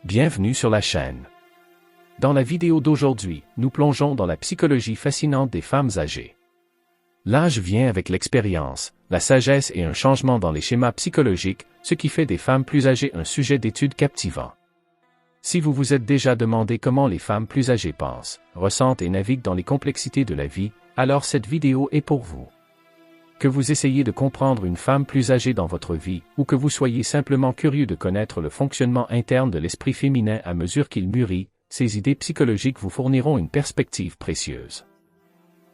Bienvenue sur la chaîne. Dans la vidéo d'aujourd'hui, nous plongeons dans la psychologie fascinante des femmes âgées. L'âge vient avec l'expérience, la sagesse et un changement dans les schémas psychologiques, ce qui fait des femmes plus âgées un sujet d'étude captivant. Si vous vous êtes déjà demandé comment les femmes plus âgées pensent, ressentent et naviguent dans les complexités de la vie, alors cette vidéo est pour vous. Que vous essayez de comprendre une femme plus âgée dans votre vie, ou que vous soyez simplement curieux de connaître le fonctionnement interne de l'esprit féminin à mesure qu'il mûrit, ces idées psychologiques vous fourniront une perspective précieuse.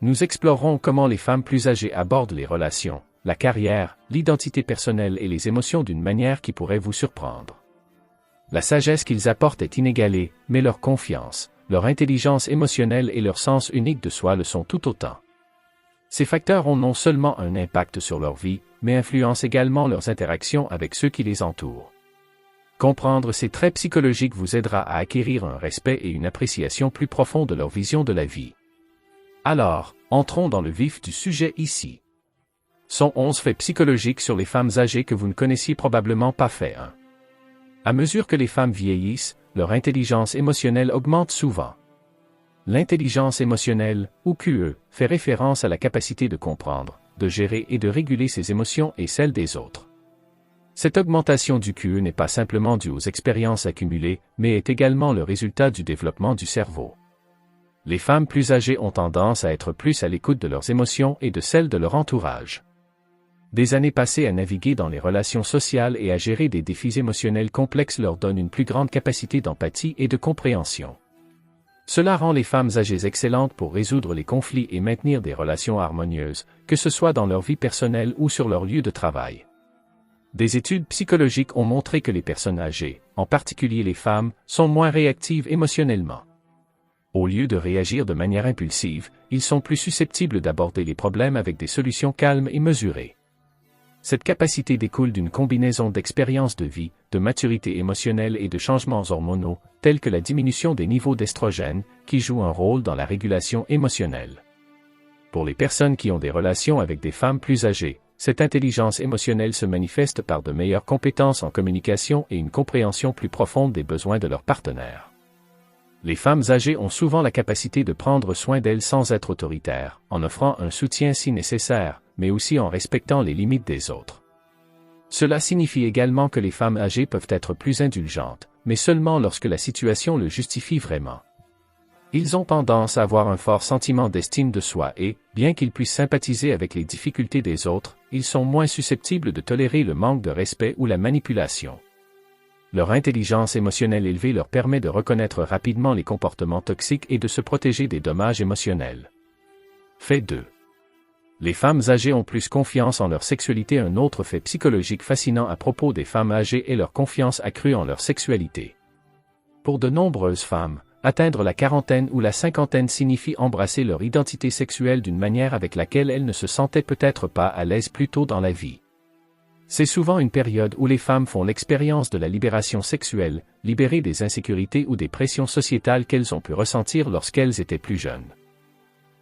Nous explorerons comment les femmes plus âgées abordent les relations, la carrière, l'identité personnelle et les émotions d'une manière qui pourrait vous surprendre. La sagesse qu'ils apportent est inégalée, mais leur confiance, leur intelligence émotionnelle et leur sens unique de soi le sont tout autant. Ces facteurs ont non seulement un impact sur leur vie, mais influencent également leurs interactions avec ceux qui les entourent. Comprendre ces traits psychologiques vous aidera à acquérir un respect et une appréciation plus profonde de leur vision de la vie. Alors, entrons dans le vif du sujet ici. Sont 11 faits psychologiques sur les femmes âgées que vous ne connaissiez probablement pas. Fait 1. À mesure que les femmes vieillissent, leur intelligence émotionnelle augmente souvent. L'intelligence émotionnelle, ou QE, fait référence à la capacité de comprendre, de gérer et de réguler ses émotions et celles des autres. Cette augmentation du QE n'est pas simplement due aux expériences accumulées, mais est également le résultat du développement du cerveau. Les femmes plus âgées ont tendance à être plus à l'écoute de leurs émotions et de celles de leur entourage. Des années passées à naviguer dans les relations sociales et à gérer des défis émotionnels complexes leur donnent une plus grande capacité d'empathie et de compréhension. Cela rend les femmes âgées excellentes pour résoudre les conflits et maintenir des relations harmonieuses, que ce soit dans leur vie personnelle ou sur leur lieu de travail. Des études psychologiques ont montré que les personnes âgées, en particulier les femmes, sont moins réactives émotionnellement. Au lieu de réagir de manière impulsive, ils sont plus susceptibles d'aborder les problèmes avec des solutions calmes et mesurées. Cette capacité découle d'une combinaison d'expériences de vie, de maturité émotionnelle et de changements hormonaux, tels que la diminution des niveaux d'estrogène, qui jouent un rôle dans la régulation émotionnelle. Pour les personnes qui ont des relations avec des femmes plus âgées, cette intelligence émotionnelle se manifeste par de meilleures compétences en communication et une compréhension plus profonde des besoins de leurs partenaires. Les femmes âgées ont souvent la capacité de prendre soin d'elles sans être autoritaires, en offrant un soutien si nécessaire, mais aussi en respectant les limites des autres. Cela signifie également que les femmes âgées peuvent être plus indulgentes, mais seulement lorsque la situation le justifie vraiment. Ils ont tendance à avoir un fort sentiment d'estime de soi et, bien qu'ils puissent sympathiser avec les difficultés des autres, ils sont moins susceptibles de tolérer le manque de respect ou la manipulation. Leur intelligence émotionnelle élevée leur permet de reconnaître rapidement les comportements toxiques et de se protéger des dommages émotionnels. Fait 2. Les femmes âgées ont plus confiance en leur sexualité. Un autre fait psychologique fascinant à propos des femmes âgées est leur confiance accrue en leur sexualité. Pour de nombreuses femmes, atteindre la quarantaine ou la cinquantaine signifie embrasser leur identité sexuelle d'une manière avec laquelle elles ne se sentaient peut-être pas à l'aise plus tôt dans la vie. C'est souvent une période où les femmes font l'expérience de la libération sexuelle, libérées des insécurités ou des pressions sociétales qu'elles ont pu ressentir lorsqu'elles étaient plus jeunes.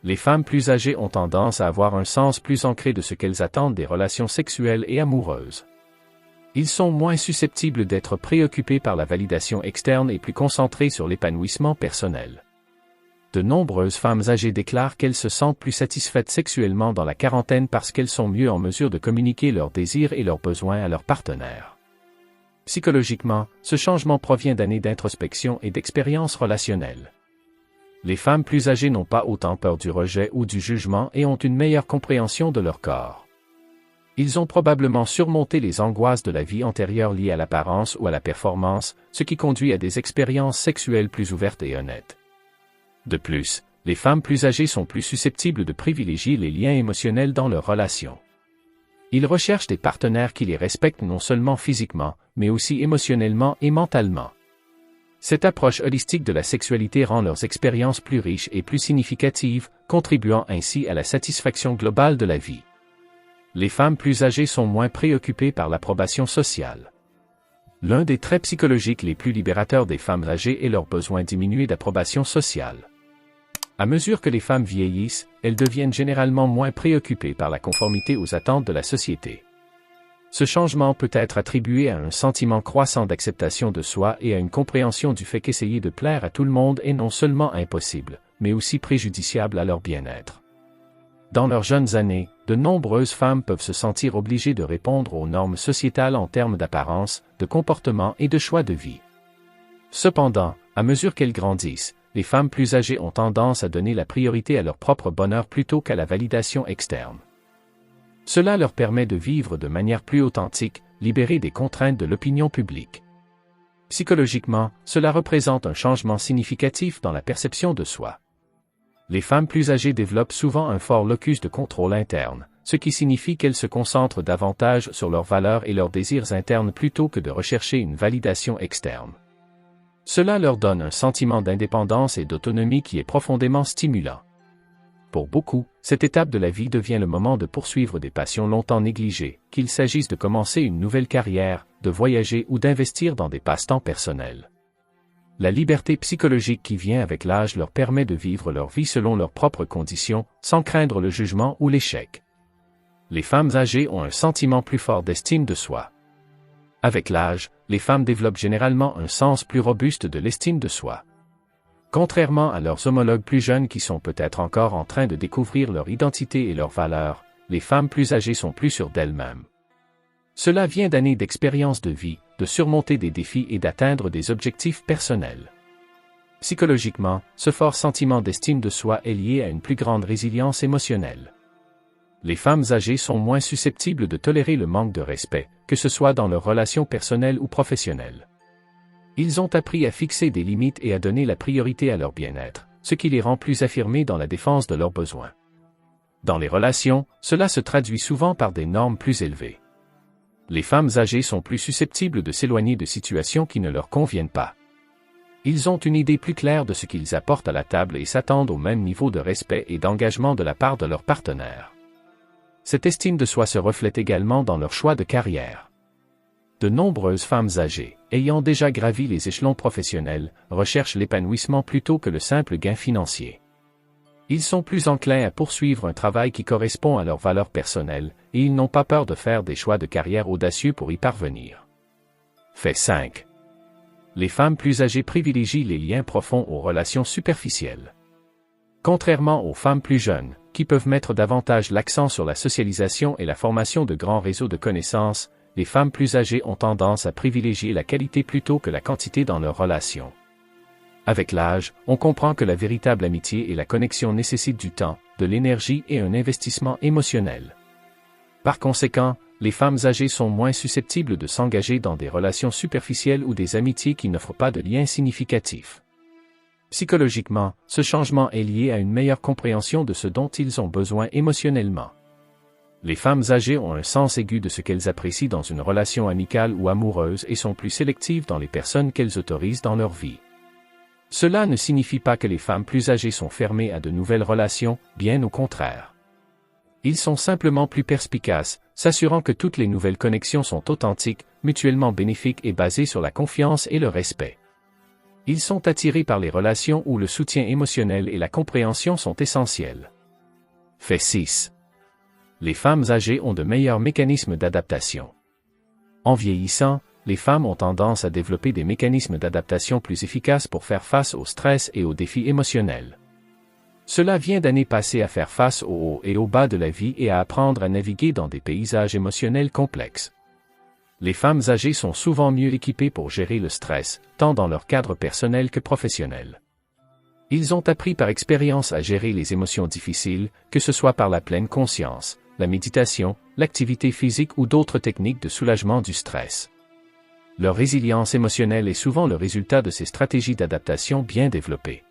Les femmes plus âgées ont tendance à avoir un sens plus ancré de ce qu'elles attendent des relations sexuelles et amoureuses. Ils sont moins susceptibles d'être préoccupés par la validation externe et plus concentrés sur l'épanouissement personnel. De nombreuses femmes âgées déclarent qu'elles se sentent plus satisfaites sexuellement dans la quarantaine parce qu'elles sont mieux en mesure de communiquer leurs désirs et leurs besoins à leurs partenaires. Psychologiquement, ce changement provient d'années d'introspection et d'expériences relationnelles. Les femmes plus âgées n'ont pas autant peur du rejet ou du jugement et ont une meilleure compréhension de leur corps. Ils ont probablement surmonté les angoisses de la vie antérieure liées à l'apparence ou à la performance, ce qui conduit à des expériences sexuelles plus ouvertes et honnêtes. De plus, les femmes plus âgées sont plus susceptibles de privilégier les liens émotionnels dans leurs relations. Ils recherchent des partenaires qui les respectent non seulement physiquement, mais aussi émotionnellement et mentalement. Cette approche holistique de la sexualité rend leurs expériences plus riches et plus significatives, contribuant ainsi à la satisfaction globale de la vie. Les femmes plus âgées sont moins préoccupées par l'approbation sociale. L'un des traits psychologiques les plus libérateurs des femmes âgées est leur besoin diminué d'approbation sociale. À mesure que les femmes vieillissent, elles deviennent généralement moins préoccupées par la conformité aux attentes de la société. Ce changement peut être attribué à un sentiment croissant d'acceptation de soi et à une compréhension du fait qu'essayer de plaire à tout le monde est non seulement impossible, mais aussi préjudiciable à leur bien-être. Dans leurs jeunes années, de nombreuses femmes peuvent se sentir obligées de répondre aux normes sociétales en termes d'apparence, de comportement et de choix de vie. Cependant, à mesure qu'elles grandissent, les femmes plus âgées ont tendance à donner la priorité à leur propre bonheur plutôt qu'à la validation externe. Cela leur permet de vivre de manière plus authentique, libérée des contraintes de l'opinion publique. Psychologiquement, cela représente un changement significatif dans la perception de soi. Les femmes plus âgées développent souvent un fort locus de contrôle interne, ce qui signifie qu'elles se concentrent davantage sur leurs valeurs et leurs désirs internes plutôt que de rechercher une validation externe. Cela leur donne un sentiment d'indépendance et d'autonomie qui est profondément stimulant. Pour beaucoup, cette étape de la vie devient le moment de poursuivre des passions longtemps négligées, qu'il s'agisse de commencer une nouvelle carrière, de voyager ou d'investir dans des passe-temps personnels. La liberté psychologique qui vient avec l'âge leur permet de vivre leur vie selon leurs propres conditions, sans craindre le jugement ou l'échec. Les femmes âgées ont un sentiment plus fort d'estime de soi. Avec l'âge, les femmes développent généralement un sens plus robuste de l'estime de soi. Contrairement à leurs homologues plus jeunes qui sont peut-être encore en train de découvrir leur identité et leurs valeurs, les femmes plus âgées sont plus sûres d'elles-mêmes. Cela vient d'années d'expérience de vie, de surmonter des défis et d'atteindre des objectifs personnels. Psychologiquement, ce fort sentiment d'estime de soi est lié à une plus grande résilience émotionnelle. Les femmes âgées sont moins susceptibles de tolérer le manque de respect, que ce soit dans leurs relations personnelles ou professionnelles. Ils ont appris à fixer des limites et à donner la priorité à leur bien-être, ce qui les rend plus affirmés dans la défense de leurs besoins. Dans les relations, cela se traduit souvent par des normes plus élevées. Les femmes âgées sont plus susceptibles de s'éloigner de situations qui ne leur conviennent pas. Ils ont une idée plus claire de ce qu'ils apportent à la table et s'attendent au même niveau de respect et d'engagement de la part de leur partenaire. Cette estime de soi se reflète également dans leur choix de carrière. De nombreuses femmes âgées, ayant déjà gravi les échelons professionnels, recherchent l'épanouissement plutôt que le simple gain financier. Ils sont plus enclins à poursuivre un travail qui correspond à leurs valeurs personnelles, et ils n'ont pas peur de faire des choix de carrière audacieux pour y parvenir. Fait 5. Les femmes plus âgées privilégient les liens profonds aux relations superficielles. Contrairement aux femmes plus jeunes, qui peuvent mettre davantage l'accent sur la socialisation et la formation de grands réseaux de connaissances, les femmes plus âgées ont tendance à privilégier la qualité plutôt que la quantité dans leurs relations. Avec l'âge, on comprend que la véritable amitié et la connexion nécessitent du temps, de l'énergie et un investissement émotionnel. Par conséquent, les femmes âgées sont moins susceptibles de s'engager dans des relations superficielles ou des amitiés qui n'offrent pas de liens significatifs. Psychologiquement, ce changement est lié à une meilleure compréhension de ce dont ils ont besoin émotionnellement. Les femmes âgées ont un sens aigu de ce qu'elles apprécient dans une relation amicale ou amoureuse et sont plus sélectives dans les personnes qu'elles autorisent dans leur vie. Cela ne signifie pas que les femmes plus âgées sont fermées à de nouvelles relations, bien au contraire. Ils sont simplement plus perspicaces, s'assurant que toutes les nouvelles connexions sont authentiques, mutuellement bénéfiques et basées sur la confiance et le respect. Ils sont attirés par les relations où le soutien émotionnel et la compréhension sont essentiels. Fait 6. Les femmes âgées ont de meilleurs mécanismes d'adaptation. En vieillissant, les femmes ont tendance à développer des mécanismes d'adaptation plus efficaces pour faire face au stress et aux défis émotionnels. Cela vient d'années passées à faire face aux hauts et aux bas de la vie et à apprendre à naviguer dans des paysages émotionnels complexes. Les femmes âgées sont souvent mieux équipées pour gérer le stress, tant dans leur cadre personnel que professionnel. Ils ont appris par expérience à gérer les émotions difficiles, que ce soit par la pleine conscience, la méditation, l'activité physique ou d'autres techniques de soulagement du stress. Leur résilience émotionnelle est souvent le résultat de ces stratégies d'adaptation bien développées.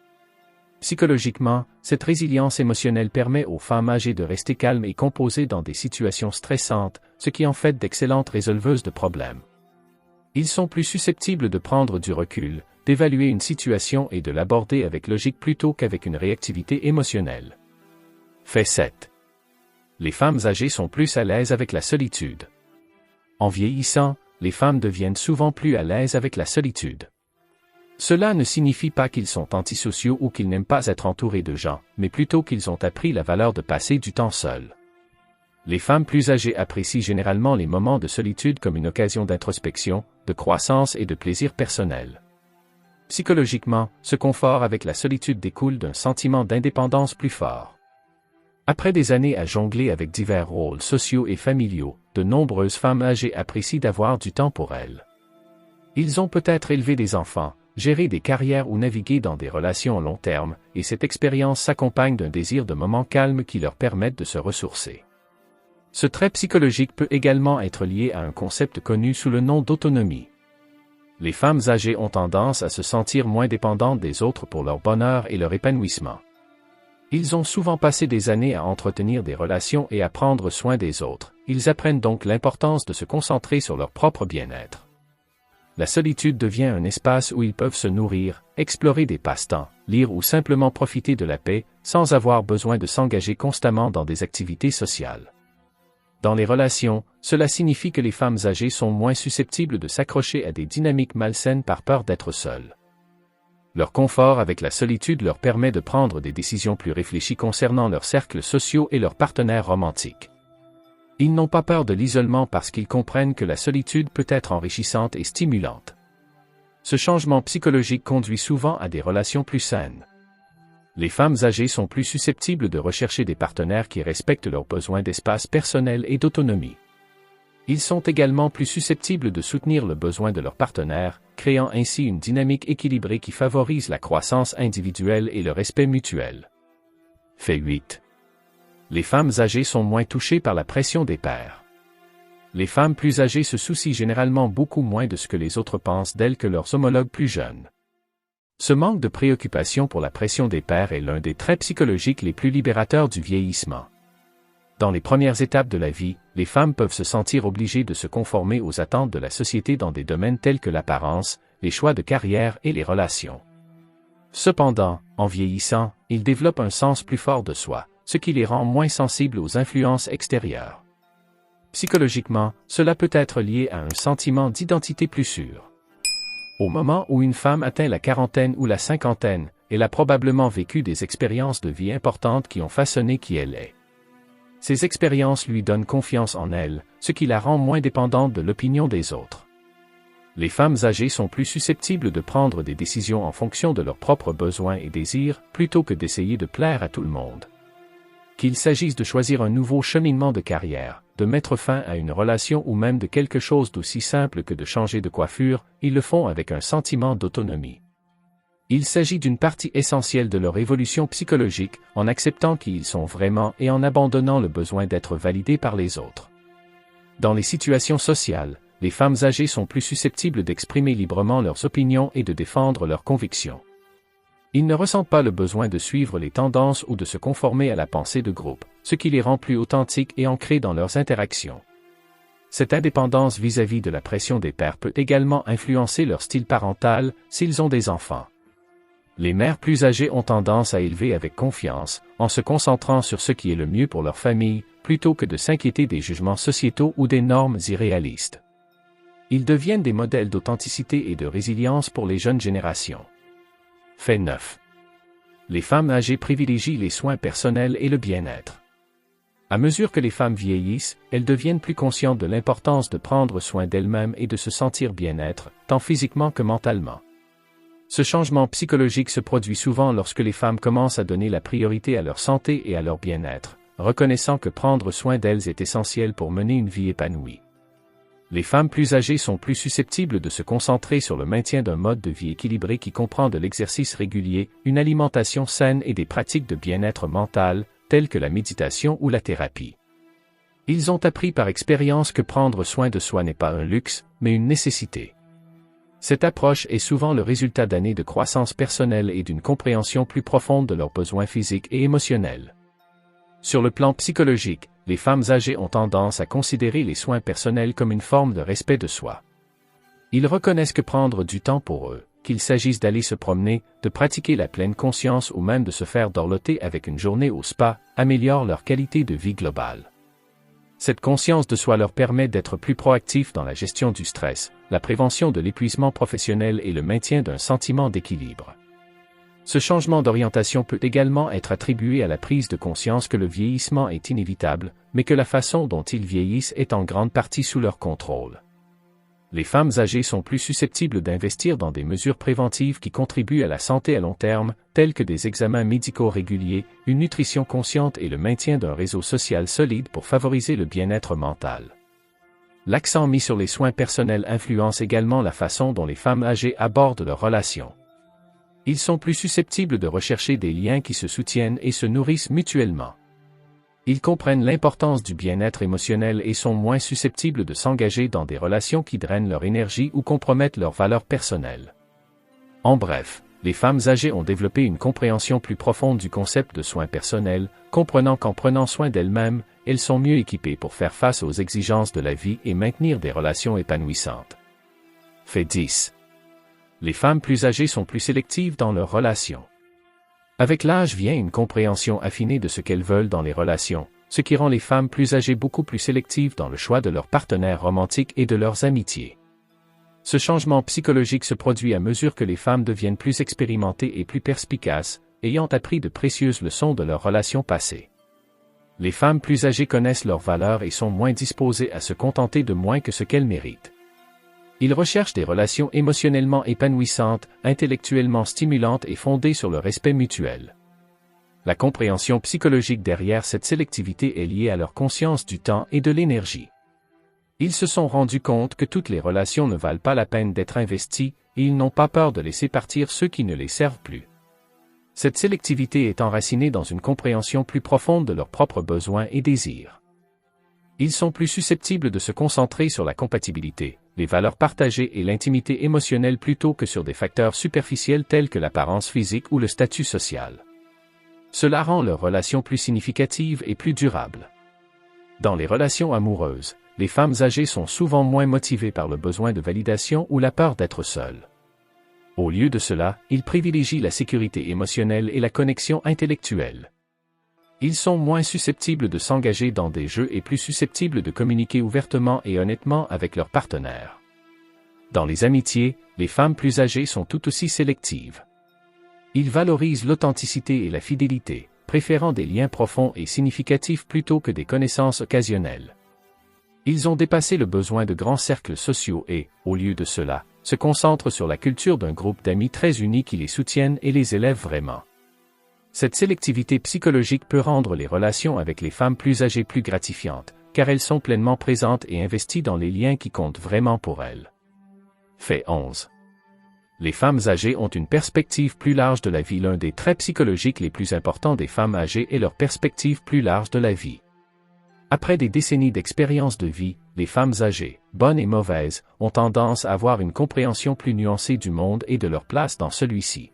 Psychologiquement, cette résilience émotionnelle permet aux femmes âgées de rester calmes et composées dans des situations stressantes, ce qui en fait d'excellentes résolveuses de problèmes. Ils sont plus susceptibles de prendre du recul, d'évaluer une situation et de l'aborder avec logique plutôt qu'avec une réactivité émotionnelle. Fait 7. Les femmes âgées sont plus à l'aise avec la solitude. En vieillissant, les femmes deviennent souvent plus à l'aise avec la solitude. Cela ne signifie pas qu'ils sont antisociaux ou qu'ils n'aiment pas être entourés de gens, mais plutôt qu'ils ont appris la valeur de passer du temps seuls. Les femmes plus âgées apprécient généralement les moments de solitude comme une occasion d'introspection, de croissance et de plaisir personnel. Psychologiquement, ce confort avec la solitude découle d'un sentiment d'indépendance plus fort. Après des années à jongler avec divers rôles sociaux et familiaux, de nombreuses femmes âgées apprécient d'avoir du temps pour elles. Ils ont peut-être élevé des enfants, géré des carrières ou navigué dans des relations à long terme, et cette expérience s'accompagne d'un désir de moments calmes qui leur permettent de se ressourcer. Ce trait psychologique peut également être lié à un concept connu sous le nom d'autonomie. Les femmes âgées ont tendance à se sentir moins dépendantes des autres pour leur bonheur et leur épanouissement. Ils ont souvent passé des années à entretenir des relations et à prendre soin des autres, ils apprennent donc l'importance de se concentrer sur leur propre bien-être. La solitude devient un espace où ils peuvent se nourrir, explorer des passe-temps, lire ou simplement profiter de la paix, sans avoir besoin de s'engager constamment dans des activités sociales. Dans les relations, cela signifie que les femmes âgées sont moins susceptibles de s'accrocher à des dynamiques malsaines par peur d'être seules. Leur confort avec la solitude leur permet de prendre des décisions plus réfléchies concernant leurs cercles sociaux et leurs partenaires romantiques. Ils n'ont pas peur de l'isolement parce qu'ils comprennent que la solitude peut être enrichissante et stimulante. Ce changement psychologique conduit souvent à des relations plus saines. Les femmes âgées sont plus susceptibles de rechercher des partenaires qui respectent leurs besoins d'espace personnel et d'autonomie. Ils sont également plus susceptibles de soutenir le besoin de leur partenaire, créant ainsi une dynamique équilibrée qui favorise la croissance individuelle et le respect mutuel. Fait 8. Les femmes âgées sont moins touchées par la pression des pairs. Les femmes plus âgées se soucient généralement beaucoup moins de ce que les autres pensent d'elles que leurs homologues plus jeunes. Ce manque de préoccupation pour la pression des pairs est l'un des traits psychologiques les plus libérateurs du vieillissement. Dans les premières étapes de la vie, les femmes peuvent se sentir obligées de se conformer aux attentes de la société dans des domaines tels que l'apparence, les choix de carrière et les relations. Cependant, en vieillissant, ils développent un sens plus fort de soi, ce qui les rend moins sensibles aux influences extérieures. Psychologiquement, cela peut être lié à un sentiment d'identité plus sûr. Au moment où une femme atteint la quarantaine ou la cinquantaine, elle a probablement vécu des expériences de vie importantes qui ont façonné qui elle est. Ces expériences lui donnent confiance en elle, ce qui la rend moins dépendante de l'opinion des autres. Les femmes âgées sont plus susceptibles de prendre des décisions en fonction de leurs propres besoins et désirs, plutôt que d'essayer de plaire à tout le monde. Qu'il s'agisse de choisir un nouveau cheminement de carrière, de mettre fin à une relation ou même de quelque chose d'aussi simple que de changer de coiffure, ils le font avec un sentiment d'autonomie. Il s'agit d'une partie essentielle de leur évolution psychologique, en acceptant qui ils sont vraiment et en abandonnant le besoin d'être validés par les autres. Dans les situations sociales, les femmes âgées sont plus susceptibles d'exprimer librement leurs opinions et de défendre leurs convictions. Ils ne ressentent pas le besoin de suivre les tendances ou de se conformer à la pensée de groupe, ce qui les rend plus authentiques et ancrés dans leurs interactions. Cette indépendance vis-à-vis de la pression des pairs peut également influencer leur style parental, s'ils ont des enfants. Les mères plus âgées ont tendance à élever avec confiance, en se concentrant sur ce qui est le mieux pour leur famille, plutôt que de s'inquiéter des jugements sociétaux ou des normes irréalistes. Ils deviennent des modèles d'authenticité et de résilience pour les jeunes générations. Fait 9. Les femmes âgées privilégient les soins personnels et le bien-être. À mesure que les femmes vieillissent, elles deviennent plus conscientes de l'importance de prendre soin d'elles-mêmes et de se sentir bien-être, tant physiquement que mentalement. Ce changement psychologique se produit souvent lorsque les femmes commencent à donner la priorité à leur santé et à leur bien-être, reconnaissant que prendre soin d'elles est essentiel pour mener une vie épanouie. Les femmes plus âgées sont plus susceptibles de se concentrer sur le maintien d'un mode de vie équilibré qui comprend de l'exercice régulier, une alimentation saine et des pratiques de bien-être mental, telles que la méditation ou la thérapie. Ils ont appris par expérience que prendre soin de soi n'est pas un luxe, mais une nécessité. Cette approche est souvent le résultat d'années de croissance personnelle et d'une compréhension plus profonde de leurs besoins physiques et émotionnels. Sur le plan psychologique, les femmes âgées ont tendance à considérer les soins personnels comme une forme de respect de soi. Ils reconnaissent que prendre du temps pour eux, qu'il s'agisse d'aller se promener, de pratiquer la pleine conscience ou même de se faire dorloter avec une journée au spa, améliore leur qualité de vie globale. Cette conscience de soi leur permet d'être plus proactifs dans la gestion du stress, la prévention de l'épuisement professionnel et le maintien d'un sentiment d'équilibre. Ce changement d'orientation peut également être attribué à la prise de conscience que le vieillissement est inévitable, mais que la façon dont ils vieillissent est en grande partie sous leur contrôle. Les femmes âgées sont plus susceptibles d'investir dans des mesures préventives qui contribuent à la santé à long terme, telles que des examens médicaux réguliers, une nutrition consciente et le maintien d'un réseau social solide pour favoriser le bien-être mental. L'accent mis sur les soins personnels influence également la façon dont les femmes âgées abordent leurs relations. Ils sont plus susceptibles de rechercher des liens qui se soutiennent et se nourrissent mutuellement. Ils comprennent l'importance du bien-être émotionnel et sont moins susceptibles de s'engager dans des relations qui drainent leur énergie ou compromettent leurs valeurs personnelles. En bref, les femmes âgées ont développé une compréhension plus profonde du concept de soins personnels, comprenant qu'en prenant soin d'elles-mêmes, elles sont mieux équipées pour faire face aux exigences de la vie et maintenir des relations épanouissantes. Fait 10. Les femmes plus âgées sont plus sélectives dans leurs relations. Avec l'âge vient une compréhension affinée de ce qu'elles veulent dans les relations, ce qui rend les femmes plus âgées beaucoup plus sélectives dans le choix de leurs partenaires romantiques et de leurs amitiés. Ce changement psychologique se produit à mesure que les femmes deviennent plus expérimentées et plus perspicaces, ayant appris de précieuses leçons de leurs relations passées. Les femmes plus âgées connaissent leurs valeurs et sont moins disposées à se contenter de moins que ce qu'elles méritent. Ils recherchent des relations émotionnellement épanouissantes, intellectuellement stimulantes et fondées sur le respect mutuel. La compréhension psychologique derrière cette sélectivité est liée à leur conscience du temps et de l'énergie. Ils se sont rendus compte que toutes les relations ne valent pas la peine d'être investies, et ils n'ont pas peur de laisser partir ceux qui ne les servent plus. Cette sélectivité est enracinée dans une compréhension plus profonde de leurs propres besoins et désirs. Ils sont plus susceptibles de se concentrer sur la compatibilité, les valeurs partagées et l'intimité émotionnelle plutôt que sur des facteurs superficiels tels que l'apparence physique ou le statut social. Cela rend leurs relations plus significatives et plus durables. Dans les relations amoureuses, les femmes âgées sont souvent moins motivées par le besoin de validation ou la peur d'être seules. Au lieu de cela, ils privilégient la sécurité émotionnelle et la connexion intellectuelle. Ils sont moins susceptibles de s'engager dans des jeux et plus susceptibles de communiquer ouvertement et honnêtement avec leurs partenaires. Dans les amitiés, les femmes plus âgées sont tout aussi sélectives. Ils valorisent l'authenticité et la fidélité, préférant des liens profonds et significatifs plutôt que des connaissances occasionnelles. Ils ont dépassé le besoin de grands cercles sociaux et, au lieu de cela, se concentrent sur la culture d'un groupe d'amis très unis qui les soutiennent et les élèvent vraiment. Cette sélectivité psychologique peut rendre les relations avec les femmes plus âgées plus gratifiantes, car elles sont pleinement présentes et investies dans les liens qui comptent vraiment pour elles. Fait 11. Les femmes âgées ont une perspective plus large de la vie. L'un des traits psychologiques les plus importants des femmes âgées est leur perspective plus large de la vie. Après des décennies d'expérience de vie, les femmes âgées, bonnes et mauvaises, ont tendance à avoir une compréhension plus nuancée du monde et de leur place dans celui-ci.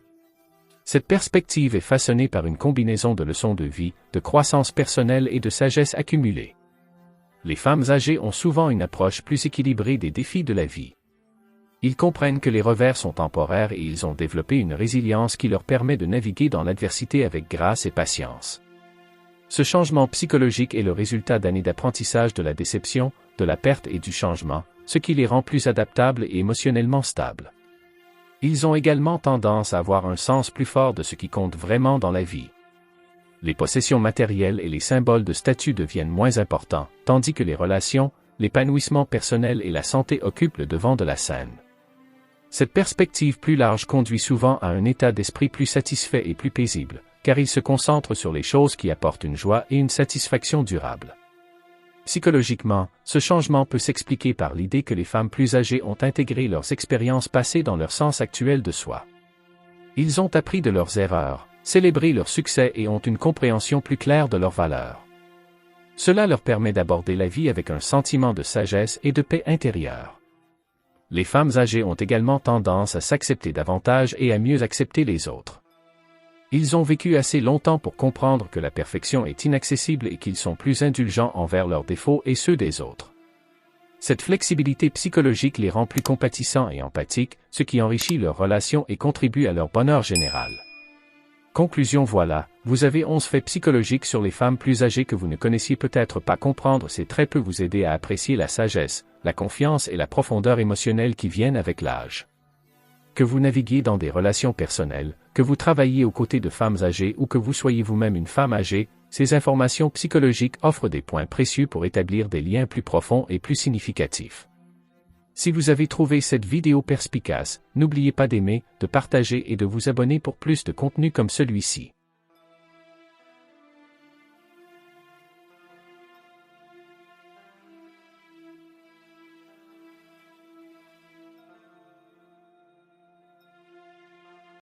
Cette perspective est façonnée par une combinaison de leçons de vie, de croissance personnelle et de sagesse accumulée. Les femmes âgées ont souvent une approche plus équilibrée des défis de la vie. Ils comprennent que les revers sont temporaires et ils ont développé une résilience qui leur permet de naviguer dans l'adversité avec grâce et patience. Ce changement psychologique est le résultat d'années d'apprentissage de la déception, de la perte et du changement, ce qui les rend plus adaptables et émotionnellement stables. Ils ont également tendance à avoir un sens plus fort de ce qui compte vraiment dans la vie. Les possessions matérielles et les symboles de statut deviennent moins importants, tandis que les relations, l'épanouissement personnel et la santé occupent le devant de la scène. Cette perspective plus large conduit souvent à un état d'esprit plus satisfait et plus paisible, car il se concentre sur les choses qui apportent une joie et une satisfaction durable. Psychologiquement, ce changement peut s'expliquer par l'idée que les femmes plus âgées ont intégré leurs expériences passées dans leur sens actuel de soi. Ils ont appris de leurs erreurs, célébré leurs succès et ont une compréhension plus claire de leurs valeurs. Cela leur permet d'aborder la vie avec un sentiment de sagesse et de paix intérieure. Les femmes âgées ont également tendance à s'accepter davantage et à mieux accepter les autres. Ils ont vécu assez longtemps pour comprendre que la perfection est inaccessible et qu'ils sont plus indulgents envers leurs défauts et ceux des autres. Cette flexibilité psychologique les rend plus compatissants et empathiques, ce qui enrichit leurs relations et contribue à leur bonheur général. Conclusion: voilà, vous avez 11 faits psychologiques sur les femmes plus âgées que vous ne connaissiez peut-être pas. Comprendre ces traits peut vous aider à apprécier la sagesse, la confiance et la profondeur émotionnelle qui viennent avec l'âge. Que vous naviguiez dans des relations personnelles, Que vous travailliez aux côtés de femmes âgées ou que vous soyez vous-même une femme âgée, ces informations psychologiques offrent des points précieux pour établir des liens plus profonds et plus significatifs. Si vous avez trouvé cette vidéo perspicace, n'oubliez pas d'aimer, de partager et de vous abonner pour plus de contenu comme celui-ci.